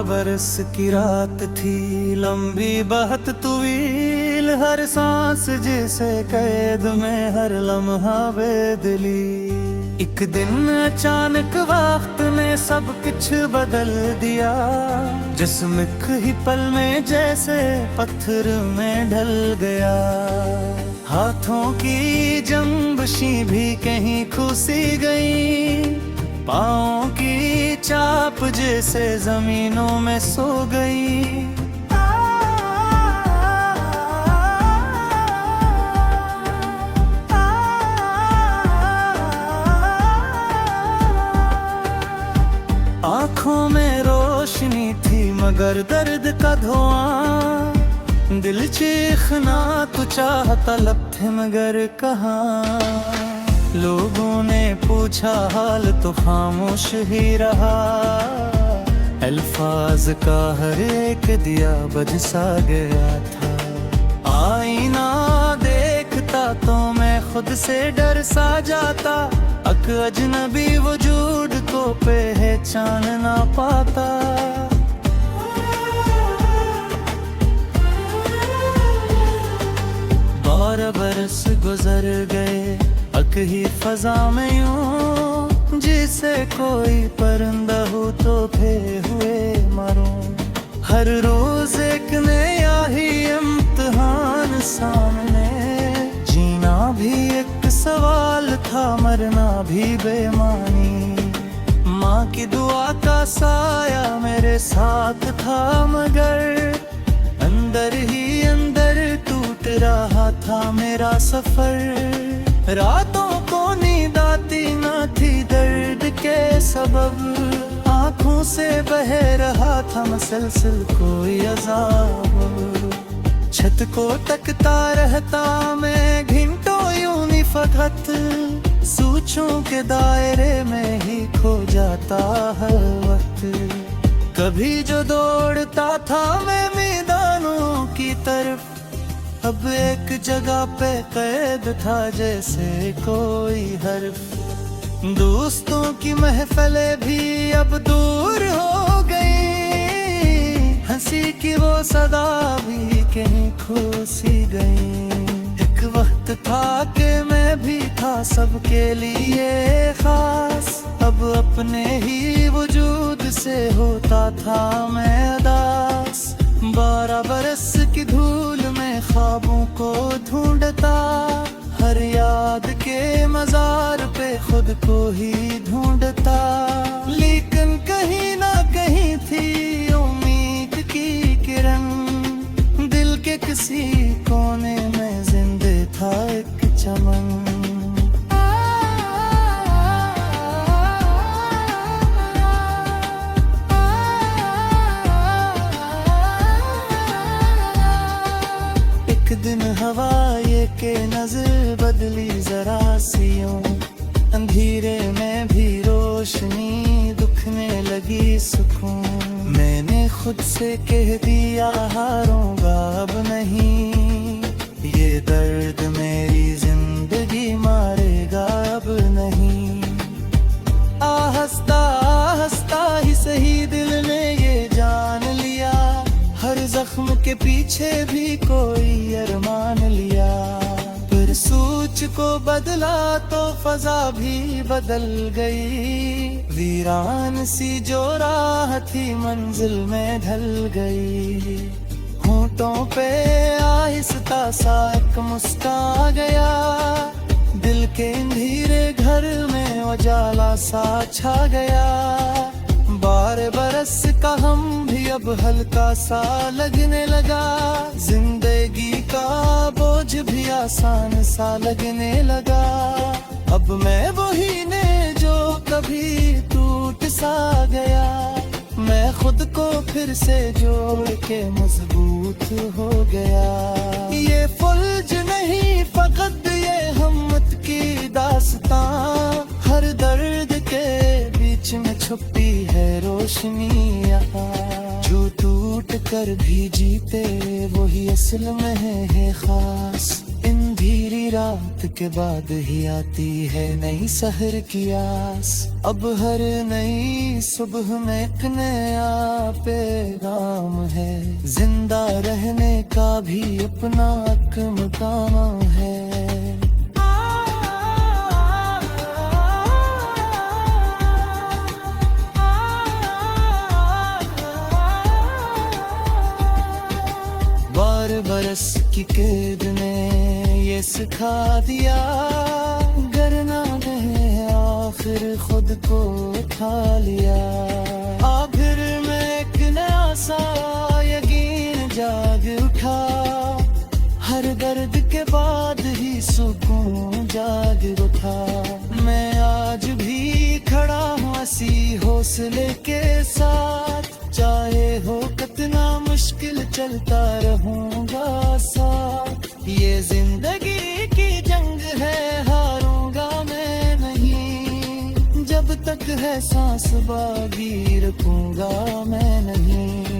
बरस की रात थी, लंबी बहत तुवील, हर सांस जैसे कैद में, हर लम्हा बेदली। एक दिन अचानक वक्त ने सब कुछ बदल दिया, जिस्म ही पल में जैसे पत्थर में ढल गया। हाथों की जंबशी भी कहीं खुसी गई, पाँव की चाप जैसे जमीनों में सो गई। आँखों में रोशनी थी मगर दर्द का धुआं, दिल चीखना तो चाहता लब थे मगर कहाँ। लोगों ने पूछा हाल तो खामोश ही रहा, अल्फाज का हर एक दिया बज सा गया था। आईना देखता तो मैं खुद से डर सा जाता, अजनबी वजूद को पहचान ना पाता। 12 बरस गुजर गए ही फजा में यूं, जिसे कोई परिंदा हो तो फे हुए मरूं। हर रोज एक नया ही इम्तिहान सामने, जीना भी एक सवाल था, मरना भी बेमानी। माँ की दुआ का साया मेरे साथ था मगर अंदर ही अंदर टूट रहा था मेरा सफर। रातों को नींद आती न थी दर्द के सबब, आँखों से बह रहा था मसलसल कोई अज़ाब। छत को तकता रहता मैं घंटों यूं ही फकत, सोचों के दायरे में ही खो जाता हर वक्त। कभी जो दौड़ता था मैं मैदानों की तरफ, अब एक जगह पे कैद था जैसे कोई हर्फ। दोस्तों की महफिले भी अब दूर हो गई, हंसी की वो सदा भी कहीं खो सी गई। एक वक्त था कि मैं भी था सबके लिए खास, अब अपने ही वजूद से होता था मैं उदास। 12 बरस की धूल में ख्वाबों को ढूंढता, हर याद के मजार पे खुद को ही ढूंढता। लेकिन कहीं ना कहीं थी उम्मीद की किरण, दिल के किसी कोने में जिंदे था एक चमन। दिन हवा ये के नजर बदली जरा सियों, अंधेरे में भी रोशनी दुखने लगी सुकून। मैंने खुद से कह दिया हारूंगा अब नहीं, ये दर्द मेरी जिंदगी मारेगा अब नहीं। आहिस्ता आहिस्ता ही सही दिल ने ये जान लिया, हर जख्म के पीछे भी कोई अरमान लिया। फिर सोच को बदला तो फजा भी बदल गई, वीरान सी जो राह थी मंजिल में ढल गई। होंठों पे आहिस्ता सा एक मुस्कान गया, दिल के अंधेरे घर में उजाला सा छा गया। 12 बरस का हम भी अब हल्का सा लगने लगा, जिंदगी का बोझ भी आसान सा लगने लगा। अब मैं वही ने जो कभी टूट सा गया, मैं खुद को फिर से जोड़ के मजबूत हो गया। ये फुल्ज नहीं फकत ये हिम्मत की दास्तां, हर दर्द के बीच में छुपी है रोशनी यहाँ। जो टूट कर भी जीते वही असल में है खास, इन धीरी रात के बाद ही आती है नई सहर की आस। अब हर नई सुबह में एक नया पैगाम है। जिंदा रहने का भी अपना एक मकाम है। बरस की कैद ने ये सिखा दिया, डरना नहीं आखिर खुद को उठा लिया। आखिर में एक नया सा यकीन जाग उठा, हर दर्द के बाद ही सुकून जाग उठा। मैं आज भी खड़ा हूँ इसी हौसले के साथ, चाहे हो कितना मुश्किल चलता रहूंगा साथ। ये जिंदगी की जंग है, हारूंगा मैं नहीं। जब तक है सांस बाकी रखूंगा मैं नहीं।